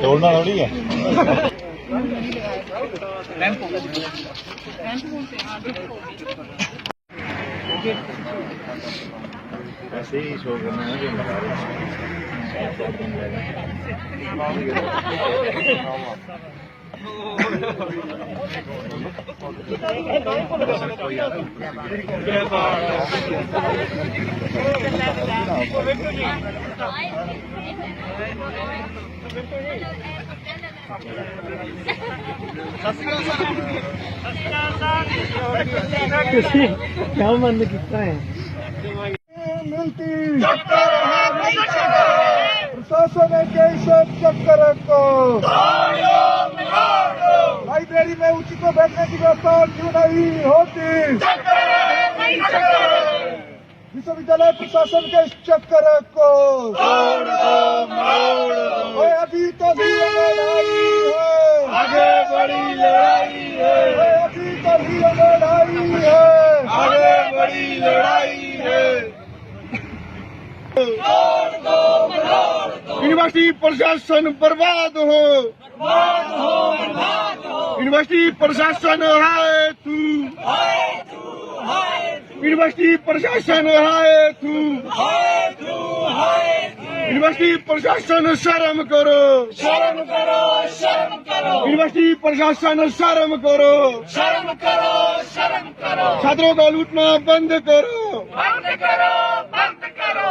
तोड़ना थोड़ी है। ऐसे ही शो करना है जो लगा रहे क्या मन कितना है प्रशासन के सब चक्कर को लाइब्रेरी में उसी को बैठने की व्यवस्था क्यों नहीं होती? विश्वविद्यालय प्रशासन के इस चक्कर को अभी तो भी लड़ाई है, आगे बड़ी लड़ाई है, अभी तो भी लड़ाई है, आगे बड़ी लड़ाई है। यूनिवर्सिटी प्रशासन बर्बाद हो, यूनिवर्सिटी प्रशासन है तू, यूनिवर्सिटी प्रशासन है तू, यूनिवर्सिटी प्रशासन शर्म करो, शर्म करो, शर्म करो, यूनिवर्सिटी प्रशासन शर्म करो, शर्म करो, शर्म करो, छात्रों को लूटना बंद करो, बंद करो, बंद करो।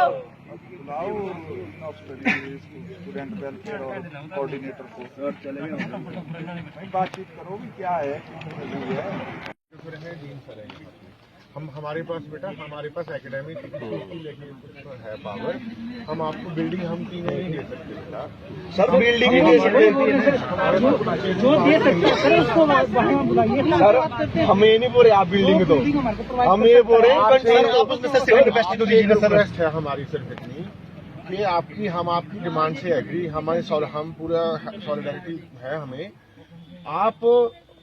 स्टूडेंट वेलफेयर और कोऑर्डिनेटर को बातचीत करो कि क्या है। हम हमारे पास बेटा हमारे पास एकेडमिक है पावर। हम आपको बिल्डिंग हम तीन नहीं दे सकते बेटा। सर बिल्डिंग ही दे सकते जो दे सकते सर उसको वहाँ बुलाइए। सर हम ये नहीं बोल रहे आप बिल्डिंग दो, हम ये बोल रहे हैं आप उसमें से सिविल कैपेसिटी तो दीजिए ना सर। रिक्वेस्ट है हमारी सिर्फ इतनी कि हम आपकी डिमांड से एग्री, हम पूरा सॉलिडारिटी है हमें। आप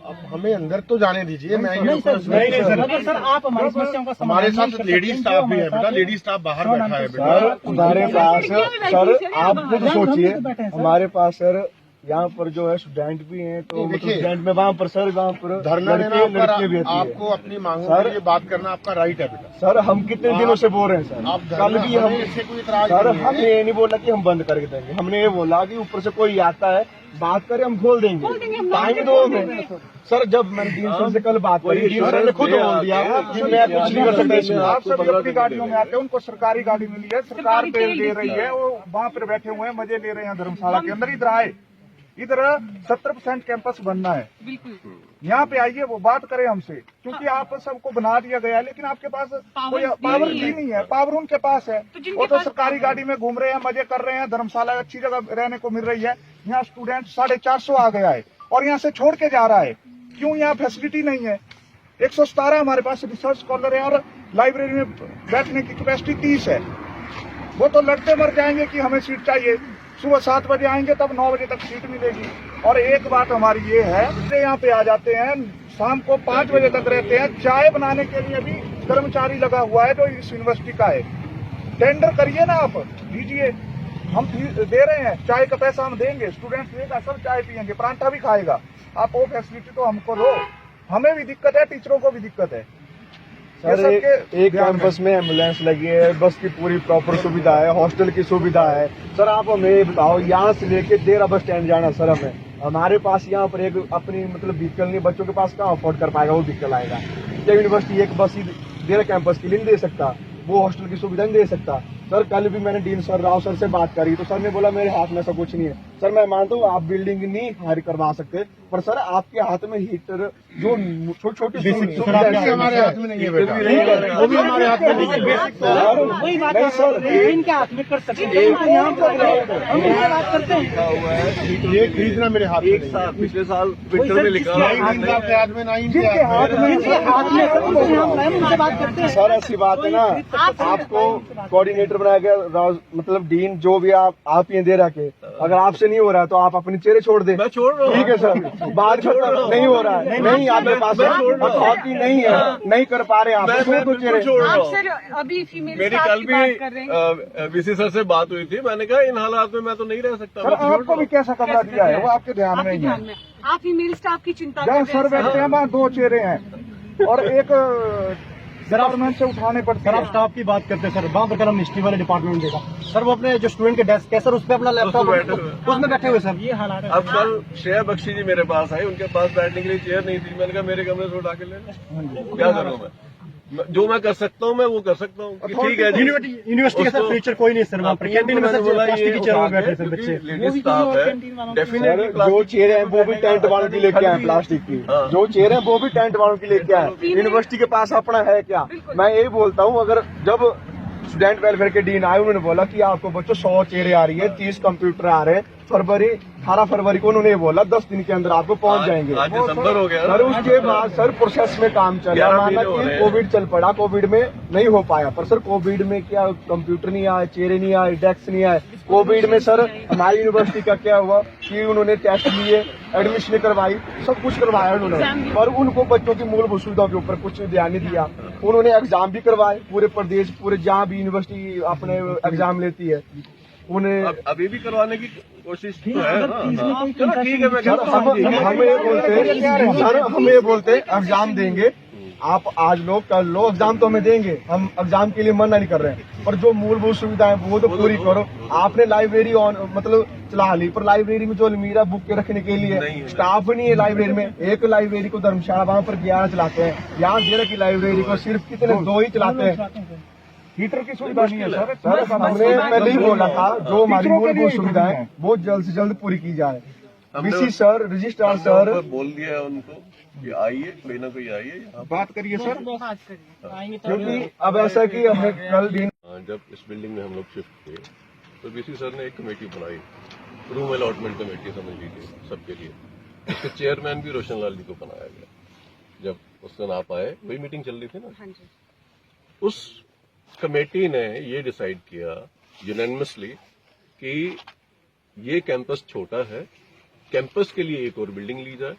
अब हमें अंदर तो जाने दीजिए। मैं नहीं सर आप हमारी समस्याओं का हमारे साथ लेडी स्टाफ भी है बेटा, लेडी स्टाफ बाहर बैठा है बेटा। सर हमारे पास सर आप खुद सोचिए, हमारे पास सर यहाँ पर जो है स्टूडेंट भी हैं, तो स्टूडेंट में वहाँ पर सर वहाँ पर धरना देना लड़के भी आपको अपनी मांगों के लिए बात करना आपका राइट है बेटा। सर हम कितने दिनों से बोल रहे हैं सर, आप कल भी हम इससे कोई इतराज सर नहीं है। हमने ये नहीं बोला कि हम बंद करके देंगे, हमने ये बोला कि ऊपर से कोई आता है बात करे हम खोल देंगे, टाइम दो हमें। सर जब मैंने डीन सर से कल बात करी, डीन सर ने खुद बोल दिया कि मैं कुछ नहीं कर सकता इसमें। आप सभी अपनी गाड़ियों में आते हैं, उनको सरकारी गाड़ी मिली है, सरकार तेल दे रही है, वो वहाँ पर बैठे हुए हैं, मजे ले रहे हैं धर्मशाला के अंदर। इधर आए, इधर 70% कैंपस बनना है, यहाँ पे आइए, वो बात करें हमसे, क्योंकि आप सबको बना दिया गया है, लेकिन आपके पास कोई पावर भी नहीं है। पावर उनके पास है, वो तो सरकारी गाड़ी में घूम रहे हैं, मजे कर रहे हैं, धर्मशाला अच्छी जगह रहने को मिल रही है। यहाँ स्टूडेंट 450 आ गया है और यहाँ से छोड़ के जा रहा है। क्यों? यहाँ फैसिलिटी नहीं है। 117 हमारे पास रिसर्च स्कॉलर है और लाइब्रेरी में बैठने की कैपेसिटी 30 है। वो तो लड़ते मर जाएंगे कि हमें सीट चाहिए। सुबह 7 बजे आएंगे तब 9 बजे तक सीट मिलेगी। और एक बात हमारी ये है, यहाँ पे आ जाते हैं, शाम को 5 बजे तक रहते हैं। चाय बनाने के लिए भी कर्मचारी लगा हुआ है जो इस यूनिवर्सिटी का है। टेंडर करिए ना, आप दीजिए, हम दे रहे हैं, चाय का पैसा हम देंगे, स्टूडेंट देगा, सब चाय पियेंगे, परांठा भी खाएगा। आप वो फैसिलिटी तो हमको दो। हमें भी दिक्कत है, टीचरों को भी दिक्कत है। सर एक कैंपस में एम्बुलेंस लगी है, बस की पूरी प्रॉपर सुविधा है, हॉस्टल की सुविधा है। सर आप हमें ये बताओ, यहाँ से लेके देरा बस स्टैंड जाना सर, हमारे पास यहाँ पर एक अपनी मतलब व्हीकल नहीं, बच्चों के पास कहाँ अफोर्ड कर पाएगा वो व्हीकल आएगा। क्या यूनिवर्सिटी एक बस ही देरा कैंपस के लिए नहीं दे सकता, वो हॉस्टल की सुविधा नहीं दे सकता। सर कल भी मैंने डीन सर राव सर से बात करी तो सर ने बोला मेरे हाथ में ऐसा कुछ नहीं है। सर मैं मानता हूँ आप बिल्डिंग नहीं हायर करवा सकते, पर सर आपके हाथ में हीटर जो छोटी छोटी हमारे हाथ में नहीं है बेटा, वो भी हमारे हाथ में नहीं है। वही बात है सर, इनके हाथ में कर सकते हैं, यहाँ पर बात करते हैं। ये खरीदना मेरे हाथ में नहीं है। पिछले साल ट्विटर में लिखा आपके हाथ में नहीं, जिनके हाथ में उनसे बात करते हैं। सर ऐसी बात है ना, आपको कोऑर्डिनेटर मीटर बनाया गया, मतलब डीन जो भी आप ये दे रखे, अगर आपसे नहीं हो रहा है तो आप अपने चेहरे छोड़ दें। मैं छोड़ रहा हूँ। ठीक है सर, बात नहीं हो रहा है, नहीं आपके पास अथॉरिटी नहीं है, नहीं कर पा रहे आप, मैं छोड़ दो चेहरे। छोड़ रहा आप हूँ। सर अभी फीमेल मेरी स्टाफ कल की बात कर रहे हैं। भी वीसी सर से बात हुई थी, मैंने कहा इन हालात में मैं तो नहीं रह सकता। सर मैं तो छोड़ आपको रहा भी कैसा कमरा दिया है वो आपके ध्यान में आपके ही ध्यान है। में आप फीमेल स्टाफ की चिंता जहाँ कर सर रहे हैं। बैठते हैं वहाँ 2 चेहरे हैं और एक डिपार्टमेंट से उठाने पड़ते सर आप हैं। स्टाफ की बात करते हैं सर, वहाँ पर कलम हिस्ट्री वाले डिपार्टमेंट देगा सर, वो अपने जो स्टूडेंट के डेस्क है सर उस पर अपना लैपटॉप बैठे हुए। उसमें बैठे हुए सर, ये हालात है। अब कल श्रेया बख्शी जी मेरे पास आई, उनके पास बैठने के लिए चेयर नहीं थी। मैंने कहा मेरे कमरे से उठा के ले लो, क्या करूँ मैं? जो मैं कर सकता हूँ मैं वो कर सकता हूँ। ठीक है जी। यूनिवर्सिटी का सर फ्यूचर कोई नहीं सर, वहाँ पर कैंटीन में सर प्लास्टिक की चेयर में बैठे सर बच्चे। लेडीज स्टाफ है, सर डेफिनेटली जो चेहरे हैं वो भी टेंट वालों की लेके आए प्लास्टिक की, हाँ। जो चेहरे हैं वो भी टेंट वालों की लेके आए। यूनिवर्सिटी के पास अपना है क्या? मैं यही बोलता हूँ, अगर जब स्टूडेंट वेलफेयर के डीन आए उन्होंने बोला कि आपको बच्चों 100 चेहरे आ रही है, 30 कंप्यूटर आ रहे हैं, 18 फरवरी को उन्होंने बोला 10 दिन के अंदर आपको पहुंच जाएंगे। आज दिसंबर हो गया। सर उसके बाद सर प्रोसेस में काम चला, 11 माना महीने हो रहे कि हैं। कोविड चल पड़ा, कोविड में नहीं हो पाया, पर सर कोविड में क्या कंप्यूटर नहीं आए, चेहरे नहीं आए, डेस्क नहीं आए। कोविड में सर हमारी यूनिवर्सिटी का क्या हुआ कि उन्होंने टेस्ट लिए, एडमिशन करवाई, सब कुछ करवाया उन्होंने, पर उनको बच्चों की मूलभूत सुविधाओं के ऊपर कुछ ध्यान नहीं दिया। उन्होंने एग्जाम भी करवाए पूरे प्रदेश, पूरे जहाँ भी यूनिवर्सिटी अपने एग्जाम लेती है उन्हें। अभी भी करवाने की कोशिश तो है ना। चलो ठीक है, मैं सर कहता हूँ हम ये बोलते सर हम ये बोलते एग्जाम देंगे, आप आज लो कल लो, एग्जाम तो हमें देंगे, हम एग्जाम के लिए मना नहीं कर रहे हैं, पर जो मूलभूत सुविधाएं वो तो पूरी करो। आपने लाइब्रेरी ऑन मतलब चला ली, पर लाइब्रेरी में जो अलमीरा बुक के रखने के लिए नहीं है। स्टाफ नहीं है लाइब्रेरी में। एक लाइब्रेरी को धर्मशाला वहाँ पर 11 चलाते हैं, यहाँ 13 की लाइब्रेरी को सिर्फ कितने 2 ही चलाते हैं। हीटर की सुविधा नहीं है सर। सर हमने पहले ही बोला था जो हमारी टीचरों के लिए मूलभूत ही सुविधाएं है। वो जल्द से जल्द पूरी की जाए। हमने वीसी सर, रजिस्ट्रार सर, हमने बोल दिया है उनको कि आइए, कोई ना कोई आइए यहाँ। बात करिए सर। बात करिए। क्योंकि अब ऐसा कि हमें कल दिन जब इस बिल्डिंग में हम लोग शिफ्ट किए तो बीसी सर ने एक कमेटी बनाई, रूम अलॉटमेंट कमेटी समझ लीजिए सबके लिए। उसके चेयरमैन भी रोशन लाल जी को बनाया गया। जब उस दिन आप आए वही मीटिंग चल रही थी ना। हाँ जी। उस कमेटी ने ये डिसाइड किया यूनानिमसली कि ये कैंपस छोटा है, कैंपस के लिए एक और बिल्डिंग ली जाए,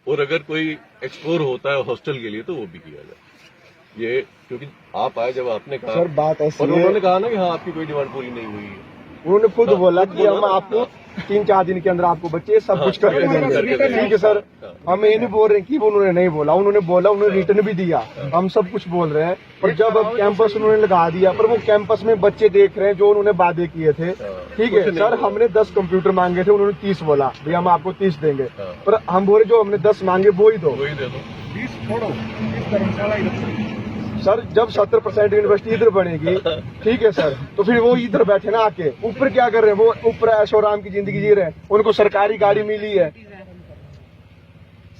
और अगर कोई एक्सप्लोर होता है हॉस्टल के लिए तो वो भी किया जाए। ये क्योंकि आप आए जब आपने कहा सर बात ऐसी और है, उन्होंने कहा ना कि हाँ आपकी कोई डिमांड पूरी नहीं हुई है। उन्होंने खुद बोला कि हम आपको 3-4 दिन के अंदर आपको बच्चे सब कुछ करके देंगे। ठीक है सर, हम ये नहीं बोल रहे कि वो उन्होंने नहीं बोला, उन्होंने बोला, उन्होंने रिटर्न भी दिया, हम सब कुछ बोल रहे हैं। पर जब अब कैंपस उन्होंने लगा दिया, पर वो कैंपस में बच्चे देख रहे हैं जो उन्होंने वादे किए थे। ठीक है सर, हमने 10 कंप्यूटर मांगे थे, उन्होंने 30 बोला भैया हम आपको 30 देंगे, पर हम बोले जो हमने 10 मांगे वो ही दो। वही दे दो। 20 छोड़ो, 20 धर्मशाला ही रखो। सर जब 70% यूनिवर्सिटी इधर बनेगी, ठीक है सर, तो फिर वो इधर बैठे ना आके, ऊपर क्या कर रहे हैं? वो ऊपर ऐशो आराम की जिंदगी जी रहे हैं, उनको सरकारी गाड़ी मिली है।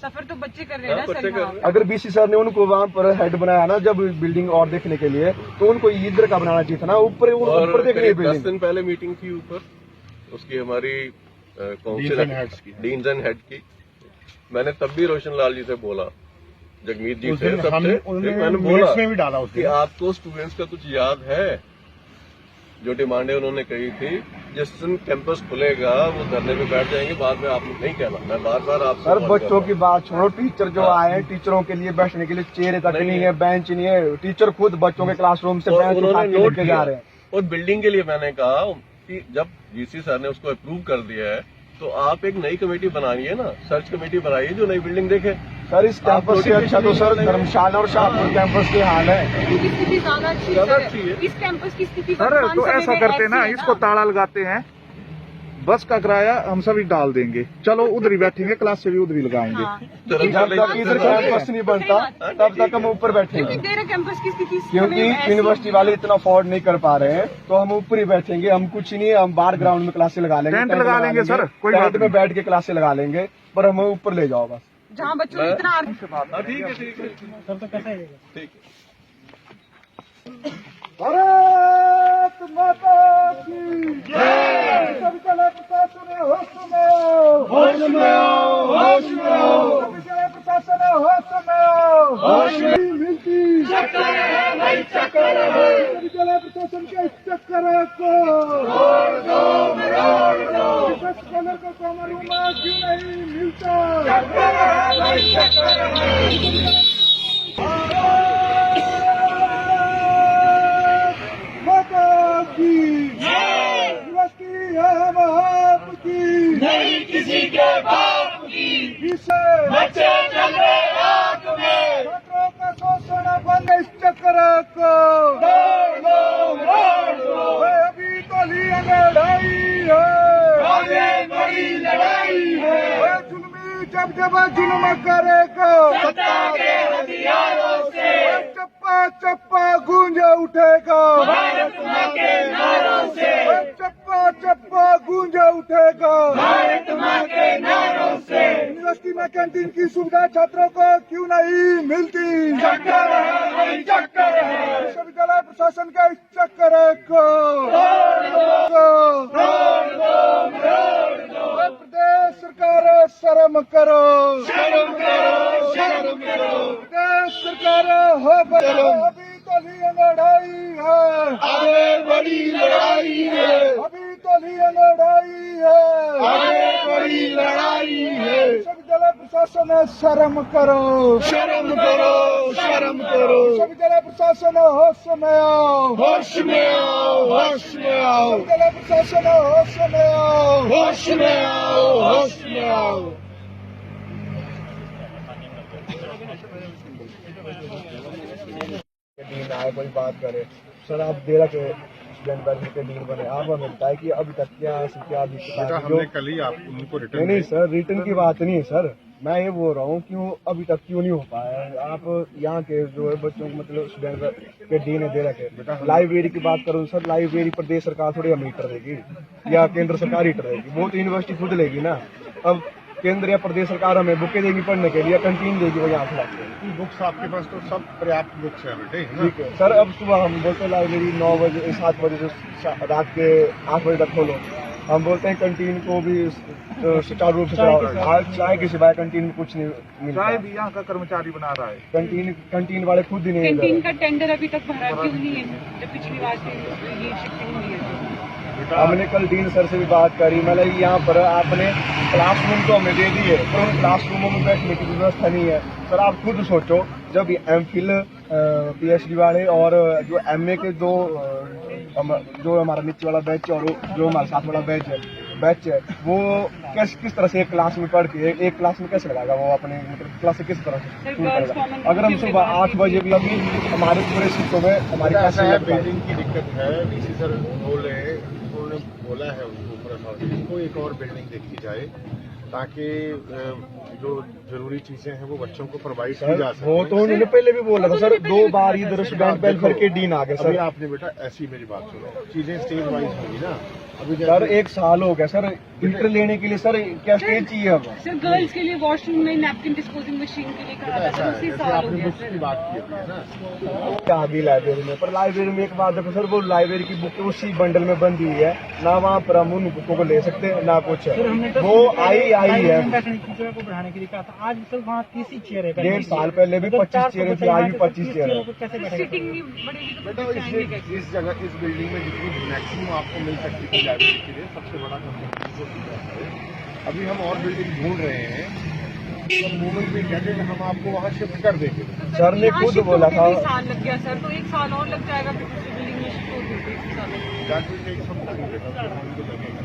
सफर तो बच्चे कर रहे हैं ना बच्चे सर कर यहाँ। रहे हैं। अगर बीसी सर ने उनको वहाँ पर हेड बनाया ना जब बिल्डिंग और देखने के लिए, तो उनको इधर का बनाना चाहिए था ना, ऊपर और ऊपर देखने की करीब 10 बिल्डिंग। दिन पहले मीटिंग थी ऊपर, उसकी हमारी काउंसिल डीन्स एंड हेड की। मैंने तब भी रोशन लाल जी से बोला, जगमीत जी से, सबसे मैंने बोला में भी डाला कि आपको स्टूडेंट्स का कुछ याद है? जो डिमांडें उन्होंने कही थी, जिस दिन कैंपस खुलेगा वो धरने पे बैठ जाएंगे, बाद में आप नहीं कहना। मैं बार बार आपसे सर कॉल कर बच्चों रहा की बात छोड़ो, टीचर जो आए हैं, टीचरों के लिए बैठने के लिए चेयर तक नहीं है, बेंच नहीं है, टीचर खुद बच्चों के क्लासरूम से हूं। और बेंच उठा उन्होंने के नोट लेके किया। जा रहे हैं। और बिल्डिंग के लिए मैंने कहा कि जब जीसी सर ने उसको अप्रूव कर दिया है तो आप एक नई कमेटी बनाइए ना, सर्च कमेटी बनाइए जो नई बिल्डिंग देखे। सर इस कैंपस से अच्छा तो सर धर्मशाला और शाहपुर कैंपस के हाल है। इनकी स्थिति ज्यादा अच्छी ज्यादा है अच्छी सर। है। इस कैंपस की स्थिति सर वर्तमान तो समय ऐसा में करते ऐसी ना, है इसको ताला लगाते हैं, बस का किराया हम सभी डाल देंगे, चलो उधर ही बैठेंगे, क्लास से भी उधर ही लगाएंगे। हाँ। जब तक इधर कैंपस नहीं बनता तब तक हम ऊपर क्योंकि बैठेंगे, तेरा कैंपस की स्थिति इस क्योंकि समय ऐसी यूनिवर्सिटी वाले इतना अफोर्ड नहीं कर पा रहे हैं, तो हम ऊपर ही बैठेंगे। हम कुछ नहीं है, हम बाहर ग्राउंड में क्लासे लगा लेंगे, टेंट लगा लेंगे सर, कोई बात टेंट में बैठ के क्लासे लगा लेंगे, पर हमें ऊपर ले जाओ बस। जहाँ बच्चों को इतना हाँ ठीक है ठीक है सर तो कैसा है ठीक है। भारत माता की जय। सभी जिला प्रशासन होश में आओ, होश में आओ, होश में आओ। सभी जिला प्रशासन होश में आओ, होश में मिलती चक्कर है भाई, चक्कर है। सभी जिला प्रशासन के चक्कर को अभी तो ली लड़ाई है, बड़ी लड़ाई है, जुल्मी जब जुल्म करेगा सत्ता के हथियारों से चप्पा चप्पा गूंज उठेगा, भारत माँ के नारों से चप्पा चप्पा गूंज उठेगा, भारत माँ के नारों से यूनिवर्सिटी में कैंटीन की सुविधा छात्रों को क्यों नहीं मिलती, चक्कर है, वही चक्कर है, विश्वविद्यालय प्रशासन के इस चक्कर को प्रदेश सरकार शर्म करो, शर्म करो, शर्म करो, प्रदेश सरकार हो बचो, अभी तो ली लड़ाई है, आगे बड़ी लड़ाई है, अभी तो ली लड़ाई है, आगे बड़ी लड़ाई है, विश्वविद्यालय प्रशासन शर्म करो, शर्म करो, शर्म करो, विश्वविद्यालय प्रशासन होश में आओ, होश में आओ, होश में आओ, विश्वविद्यालय प्रशासन होश में आओ, होश में आओ, होश में आओ। डीन आए कोई बात करे, सर आप देरा के स्टूडेंट वेलफेयर के डीन बने, आप हमें बताए कि अभी तक क्या दिक्कत है? हमने कल ही आप उनको रिटर्न नहीं सर, रिटर्न की बात नहीं है सर, मैं ये बोल रहा हूँ क्यों अभी तक क्यों नहीं हो पाया है? आप यहाँ के जो है बच्चों को मतलब स्टूडेंट के डीन है दे रखे, लाइब्रेरी की बात करूँ सर, लाइब्रेरी प्रदेश सरकार थोड़ी हमें हीटर देगी या केंद्र सरकार हीटर देगी, वो तो यूनिवर्सिटी खुद लेगी ना। अब केंद्र या प्रदेश सरकार हमें बुकें देगी पढ़ने के लिए, कंटीन देगी वो यहाँ से बुक्स आपके पास तो सब पर्याप्त बुक्स है बेटे, है ना? ठीक है सर। अब सुबह हम बोलते हैं लाइब्रेरी 9 बजे 7 बजे से रात के 8 बजे तक खोलो, हम बोलते हैं कंटीन को भी सुचारू रूप से चलाओ, आज चाय के सिवाय कंटीन में कुछ नहीं मिलता, चाय भी यहाँ का कर्मचारी बना रहा है, कंटीन वाले खुद ही नहीं कैंटीन का टेंडर अभी तक भरा क्यों नहीं है? जब पिछली बार से ये शिफ्टिंग हुई है। हमने कल डीन सर से भी बात करी, मतलब यहाँ पर आपने क्लासरूम तो हमें दे दी है पर उन क्लासरूमों में बैठने की व्यवस्था नहीं है। सर आप खुद सोचो, जब एमफिल पीएचडी वाले और जो एमए के जो हमारा नीचे वाला बैच और जो हमारे साथ वाला बैच है वो किस तरह से एक क्लास में पढ़ के एक क्लास में कैसे लगाएगा वो अपने मतलब क्लास से किस तरह से शुरू करेगा? अगर हम सुबह 8 बजे भी अभी हमारे पूरे शिफ्टों में हमारी क्लास ऐसा है, बिल्डिंग की दिक्कत है, डीसी सर उन्होंने बोला है उनको ऊपर अथॉरिटी को एक और बिल्डिंग देखी जाए ताकि जो जरूरी चीजें हैं वो बच्चों को प्रोवाइड की जा सके। वो तो उन्होंने पहले भी बोला था सर, 2 बार इधर स्टूडेंट वेलफेयर के डीन आ गए अभी सर। आपने बेटा ऐसी मेरी बात सुनो, चीजें स्टेज वाइज होगी ना। अभी सर 1 साल हो गया सर, इंटर लेने के लिए सर क्या स्टेज चाहिए अब? सर गर्ल्स के लिए वॉशरूम में नैपकिन डिस्पोजिंग मशीन के लिए कहा था ऐसा सर, है उसी जैसे साल हो आपने गया बुक्स की बात की अभी, है ना? क्या आ गई लाइब्रेरी में, पर लाइब्रेरी में एक बात देखो सर, वो लाइब्रेरी की बुक उसी बंडल में बंदी हुई है ना, वहाँ पर हम उन बुकों को ले सकते हैं ना कुछ है, वो आई है। को बढ़ाने के लिए कहा था, आज सर वहाँ 30 चेयर है, 1.5 साल पहले भी 25 चेयर थी, आज भी 25 चेयर है। कैसे सिटिंग नहीं बढ़ेगी तो बेटा बच्चे आएंगे कैसे? इस जगह इस बिल्डिंग में जितनी मैक्सिमम आपको मिल सकती थी लाइब्रेरी के लिए सबसे बड़ा कंपनी है। अभी हम और बिल्डिंग ढूंढ रहे हैं, तो मूवमेंट भी कहते हैं कि हम आपको वहाँ शिफ्ट कर देंगे। सर ने यहाँ खुद शिफ्ट बोला होके था, भी साल लग गया सर, तो 1 साल और लग जाएगा फिर दूसरी बिल्डिंग में शिफ्ट होगी 1 साल में। That will take some time, बेटा, फिर हमको लगेगा।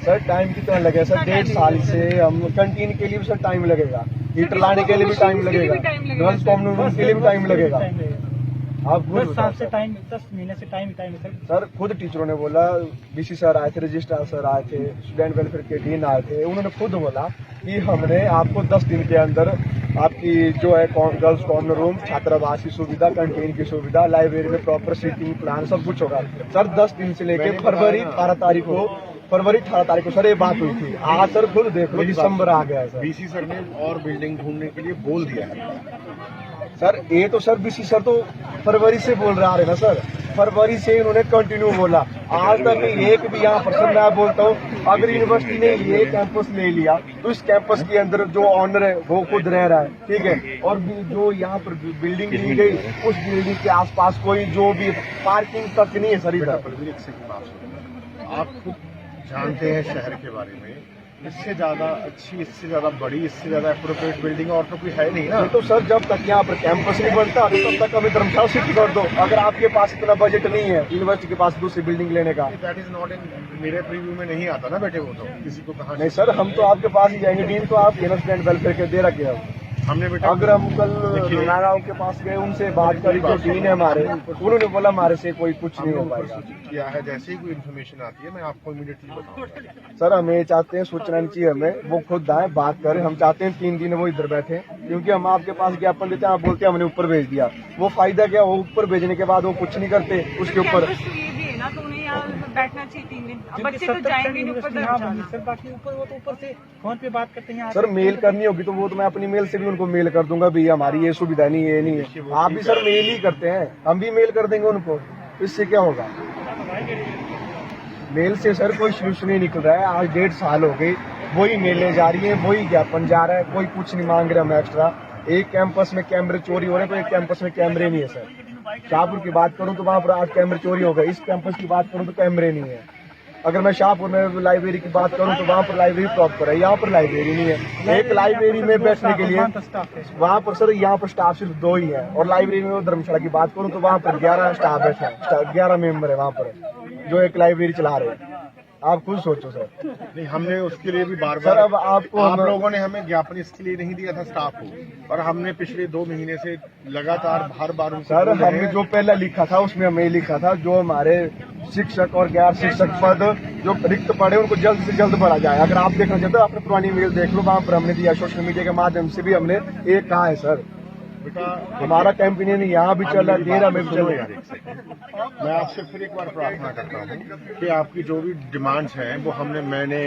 सर टाइम कितना लगेगा सर? 1.5 साल से हम कंटीन के लिए भी सर टाइम लगेगा, हीटर लाने के लिए भी टाइम लगेगा, गर्ल्स कॉमन रूम के लिए भी टाइम लगेगा। आप खुद 10 साल से टाइम, 10 महीने से टाइम है सर खुद टीचरों ने बोला, बीसी सर आए थे, रजिस्ट्रार सर आए थे, स्टूडेंट वेलफेयर के डीन आए थे, उन्होंने खुद बोला कि हमने आपको 10 दिन के अंदर आपकी जो है गर्ल्स कॉमन रूम, छात्रावास की सुविधा, कैंटीन की सुविधा, लाइब्रेरी में प्रॉपर सीटिंग प्लान सब कुछ होगा। सर 10 दिन से लेके फरवरी 18 तारीख को सर ये बात हुई थी, आज सर खुद देख लो दिसंबर आ गया है सर। बीसी सर ने और बिल्डिंग ढूंढने के लिए बोल दिया है सर ये तो सर बीसी सर तो फरवरी से बोल रहे ना सर, फरवरी से इन्होंने कंटिन्यू बोला, आज तक एक भी यहाँ पर सर मैं बोलता हूँ अगर यूनिवर्सिटी ने ये कैंपस ले लिया तो इस कैंपस के अंदर जो ऑनर है वो खुद रह रहा है, ठीक है, और जो यहाँ पर बिल्डिंग ली गई उस बिल्डिंग के आसपास कोई जो भी पार्किंग तक नहीं है सर इधर। आप खुद जानते हैं शहर के बारे में, इससे ज्यादा अच्छी, इससे ज्यादा बड़ी, इससे ज्यादा अप्रोप्रिएट बिल्डिंग और तो कोई है नहीं ना। तो सर जब तक यहाँ पर कैंपस नहीं बनता तब तक हमें धर्मशाला शिफ्ट कर दो, अगर आपके पास इतना बजट नहीं है यूनिवर्सिटी के पास दूसरी बिल्डिंग लेने का। दैट इज नॉट इन मेरे प्रीव्यू में नहीं आता ना बेटे, वो तो किसी को कहा नहीं सर, हम तो आपके पास ही जाएंगे, डीन तो आप स्टूडेंट वेलफेयर के दे रखे हैं। हमने बेटा अगर हम कल नागांव के पास गए, उनसे बात करी, जो डीन है हमारे, उन्होंने बोला हमारे से कोई कुछ नहीं हो पाएगा। सूचित किया है, जैसे ही कोई इन्फॉर्मेशन आती है मैं आपको इमीडिएटली बताऊंगा। सर हम ये चाहते हैं, सूचना नहीं चाहिए हमें, वो खुद आए बात करें। हम चाहते हैं 3 दिन वो इधर बैठे, क्योंकि हम आपके पास ज्ञापन देते हैं, आप बोलते हैं हमने ऊपर भेज दिया। वो फायदा क्या, वो ऊपर भेजने के बाद वो कुछ नहीं करते उसके ऊपर। कैंपस तो ये भी है ना, तो उन्हें यहाँ बैठना चाहिए 3 दिन। अब बच्चे तो जाएंगे नहीं ऊपर धर्मशाला। सर बाकी ऊपर वो तो ऊपर से फोन पे बात करते हैं। सर मेल करनी होगी तो वो तो मैं अपनी मेल से भी उनको मेल कर दूंगा, भैया हमारी ये सुविधा नहीं, ये नहीं है। आप भी सर मेल ही करते हैं, हम भी मेल कर देंगे उनको, इससे क्या होगा। मेल से सर कोई सोल्यूशन नहीं निकल रहा है। आज 1.5 साल हो गए, वही मेलें जा रही है, वही ज्ञापन जा रहा है, कोई कुछ नहीं मांग रहा हम एक्स्ट्रा। एक कैंपस में कैमरे चोरी हो रहे हैं, तो एक कैंपस में कैमरे नहीं है सर। शाहपुर की बात करूं तो वहां पर आज कैमरे चोरी हो गए, इस कैंपस की बात करूं तो कैमरे नहीं है। अगर मैं शाहपुर में लाइब्रेरी की बात करूं तो वहां पर लाइब्रेरी प्रॉपर है, यहाँ पर लाइब्रेरी नहीं है। एक लाइब्रेरी में बैठने के लिए वहां पर सर, यहाँ पर स्टाफ सिर्फ 2 ही है। और लाइब्रेरी में धर्मशाला की बात करूं तो वहां पर 11 स्टाफ बैठे हैं, 11 मेंबर है वहां पर, जो एक लाइब्रेरी चला रहे हैं। आप खुद सोचो सर। नहीं, हमने उसके लिए भी बार सर अब आपको आप लोगों ने हमें ज्ञापन इसके लिए नहीं दिया था स्टाफ को, और हमने पिछले 2 महीने से लगातार हर बार उनको सर बोल रहे हमने हैं। जो पहला लिखा था उसमें हमें लिखा था, जो हमारे शिक्षक और गैर शिक्षक पद जो रिक्त पड़े उनको जल्द से जल्द भरा जाए। अगर आप देखना चाहते हो आपने पुरानी मेल देख लो, वहां पर हमने दिया, सोशल मीडिया के माध्यम से भी हमने एक कहा है सर। बेटा हमारा कैंपेनियन यहाँ भी चल रहा है, डेरा में भी चल रहा है। मैं आपसे फिर एक बार प्रार्थना करता हूँ कि आपकी जो भी डिमांड्स हैं वो मैंने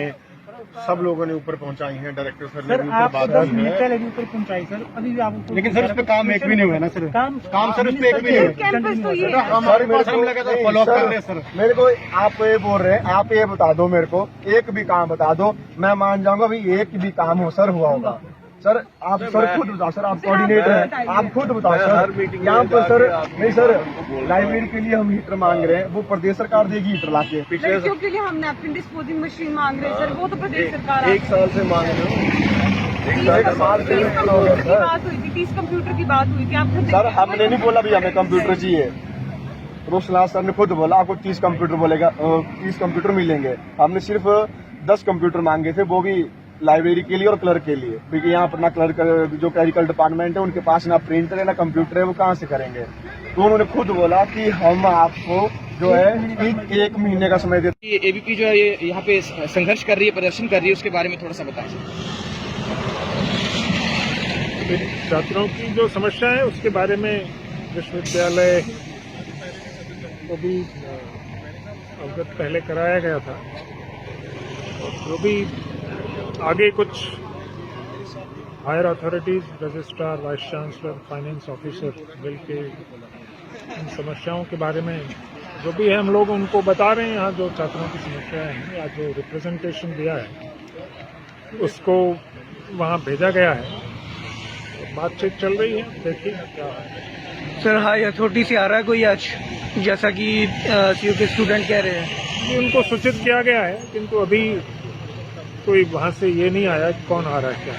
सब लोगों ने ऊपर पहुंचाई हैं। डायरेक्टर सर ने भी ऊपर बात 10 की मिनट है। पहले भी ऊपर पहुंचाई सर, अभी भी आप। लेकिन सर इस पे काम एक भी नहीं हुआ ना सर। काम सर इस पे एक भी नहीं हुआ। कैंपस तो ये है। हमारे पास हम लगातार फॉलो अप कर रहे हैं सर। मेरे को आप ये बोल रहे हैं, आप ये बता दो मेरे को, एक भी काम बता दो, मैं मान जाऊंगा भाई एक भी काम हो सर, हुआ होगा। सर आप सर खुद बताओ सर, आप कोऑर्डिनेटर हैं, आप खुद बताओ सर। यहाँ पर सर नहीं सर, लाइब्रेरी के लिए हम हीटर मांग रहे हैं, वो प्रदेश सरकार देगी हीटर लाके। लड़कियों के लिए हम नैपकिन डिस्पोजिंग मशीन मांग रहे हैं सर, वो तो प्रदेश सरकार। 1 साल से मांग रहे हो, 1 साल से 30 कंप्यूटर की बात हुई थी, 30 कंप्यूटर की बात हुई थी। आप खुद सर हमने नहीं बोला भी हमें कंप्यूटर चाहिए। रोशनाथ सर ने खुद बोला आपको 30 कंप्यूटर बोलेगा, 30 कंप्यूटर मिलेंगे। हमने सिर्फ 10 कंप्यूटर मांगे थे, वो भी लाइब्रेरी के लिए और क्लर्क के लिए, क्योंकि यहाँ पर ना क्लर्क जो क्लरिकल डिपार्टमेंट है उनके पास ना प्रिंटर है ना कंप्यूटर है, वो कहाँ से करेंगे। तो उन्होंने खुद बोला कि हम आपको जो है 1 महीने का समय देते। ये एबीपी जो है ये यहाँ पे संघर्ष कर रही है, प्रदर्शन कर रही है, उसके बारे में थोड़ा सा बताएं। छात्रों की जो समस्या है उसके बारे में विश्वविद्यालय को भी अवगत पहले कराया गया था, जो भी आगे कुछ higher authorities, registrar, vice chancellor, finance officer मिलके इन समस्याओं के बारे में जो भी है हम लोग उनको बता रहे हैं। यहाँ जो छात्रों की समस्याएं हैं या जो रिप्रेजेंटेशन दिया है उसको वहाँ भेजा गया है, बातचीत चल रही है, देखिए क्या है। सर हाई अथॉरिटी से आ रहा है कोई आज, जैसा कि सीयू के स्टूडेंट कह रहे हैं? उनको सूचित किया गया है, किंतु अभी कोई वहाँ से ये नहीं आया कि कौन आ रहा है क्या।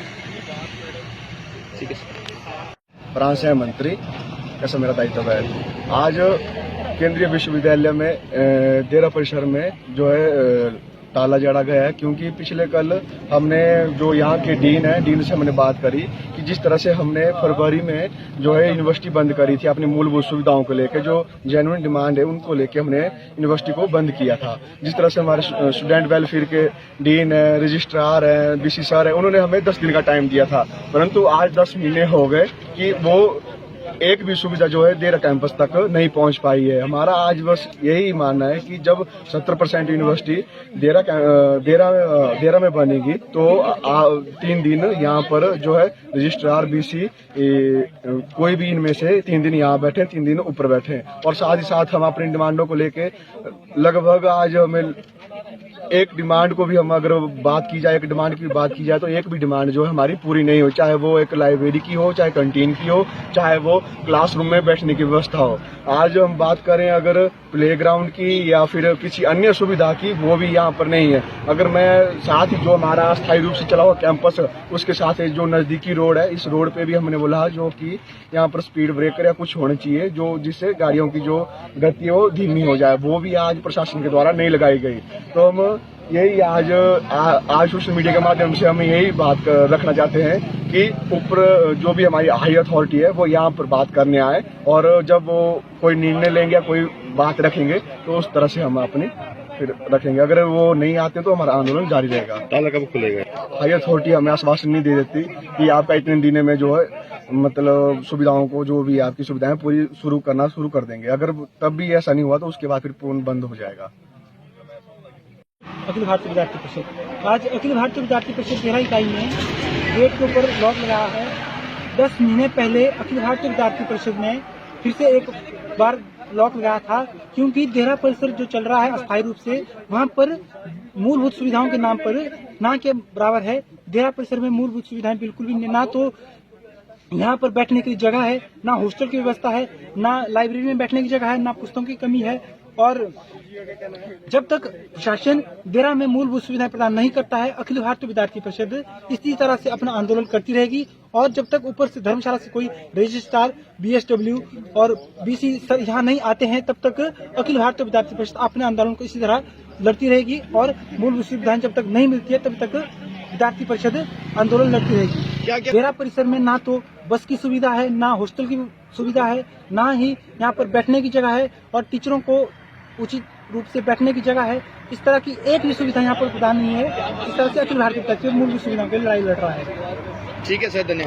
ठीक है। प्रांत है मंत्री, ऐसा मेरा दायित्व है। आज केंद्रीय विश्वविद्यालय में देरा परिसर में जो है ताला जड़ा गया है, क्योंकि पिछले कल हमने जो यहाँ के डीन से हमने बात करी कि जिस तरह से हमने फरवरी में जो है यूनिवर्सिटी बंद करी थी अपनी मूलभूत सुविधाओं को लेकर, जो जेन्युइन डिमांड है उनको लेकर हमने यूनिवर्सिटी को बंद किया था। जिस तरह से हमारे स्टूडेंट वेलफेयर के डीन है, रजिस्ट्रार है, बीसी सर है, उन्होंने हमें 10 दिन का टाइम दिया था, परंतु आज 10 महीने हो गए कि वो एक भी सुविधा जो है देरा कैंपस तक नहीं पहुंच पाई है। हमारा आज बस यही मानना है कि जब 70% यूनिवर्सिटी देरा में बनेगी तो 3 दिन यहाँ पर जो है रजिस्ट्रार, बीसी कोई भी इनमें से 3 दिन यहाँ बैठे, 3 दिन ऊपर बैठे, और साथ ही साथ हम अपनी डिमांडों को लेके लगभग आज हमें एक डिमांड को भी हम अगर बात की जाए, एक डिमांड की बात की जाए तो एक भी डिमांड जो है हमारी पूरी नहीं हो, चाहे वो एक लाइब्रेरी की हो, चाहे कैंटीन की हो, चाहे वो क्लासरूम में बैठने की व्यवस्था हो। आज हम बात करें अगर प्लेग्राउंड की या फिर किसी अन्य सुविधा की, वो भी यहाँ पर नहीं है। अगर मैं साथ ही जो हमारा अस्थायी रूप से चला हुआ कैंपस उसके साथ जो नजदीकी रोड है, इस रोड पे भी हमने बोला जो कि यहाँ पर स्पीड ब्रेकर या कुछ होना चाहिए जो जिससे गाड़ियों की जो गति है वो धीमी हो जाए, वो भी आज प्रशासन के द्वारा नहीं लगाई गई। तो हम यही आज सोशल मीडिया के माध्यम से हम यही बात रखना चाहते हैं कि ऊपर जो भी हमारी हाई अथॉरिटी है वो यहाँ पर बात करने आए, और जब वो कोई निर्णय लेंगे या कोई बात रखेंगे तो उस तरह से हम अपनी फिर रखेंगे। अगर वो नहीं आते तो हमारा आंदोलन जारी रहेगा। ताला कब खुलेगा? हाई अथॉरिटी हमें आश्वासन नहीं दे देती कि आपका इतने दिन में जो है मतलब सुविधाओं को, जो भी आपकी सुविधाएं पूरी शुरू कर देंगे। अगर तब भी ऐसा नहीं हुआ तो उसके बाद फिर पूर्ण बंद हो जाएगा। अखिल भारतीय विद्यार्थी परिषद आज अखिल भारतीय विद्यार्थी परिषद 13 इकाई में गेट के ऊपर लॉक लगाया है। 10 महीने पहले अखिल भारतीय विद्यार्थी परिषद ने फिर से एक बार लॉक लगाया था, क्योंकि देहरा परिसर जो चल रहा है अस्थायी रूप से, वहाँ पर मूलभूत सुविधाओं के नाम पर ना के बराबर है। देहरा परिसर में मूलभूत सुविधाएं बिल्कुल भी नहीं, ना तो यहाँ पर बैठने की जगह है, ना हॉस्टल की व्यवस्था है, ना लाइब्रेरी में बैठने की जगह है, ना पुस्तकों की कमी है। और जब तक शासन देहरा में मूलभूत सुविधाएं प्रदान नहीं करता है, अखिल भारतीय विद्यार्थी परिषद इसी तरह से अपना आंदोलन करती रहेगी। और जब तक ऊपर से धर्मशाला से कोई रजिस्ट्रार, BSW और BC सर यहाँ नहीं आते हैं, तब तक अखिल भारतीय विद्यार्थी परिषद अपने आंदोलन को इसी तरह लड़ती रहेगी। और मूलभूत सुविधाएं जब तक नहीं मिलती है तब तक विद्यार्थी परिषद आंदोलन लड़ती रहेगी। देहरा परिसर में ना तो बस की सुविधा है, ना हॉस्टल की सुविधा है, ना ही यहाँ पर बैठने की जगह है, और टीचरों को उचित रूप से बैठने की जगह है। इस तरह की एक भी सुविधा यहाँ पर प्रदान नहीं है। इस तरह से अखिल भारतीय विद्यार्थी मूलभूत सुविधाओं के लिए लड़ाई लड़ रहा है। ठीक है सर, धन्यवाद।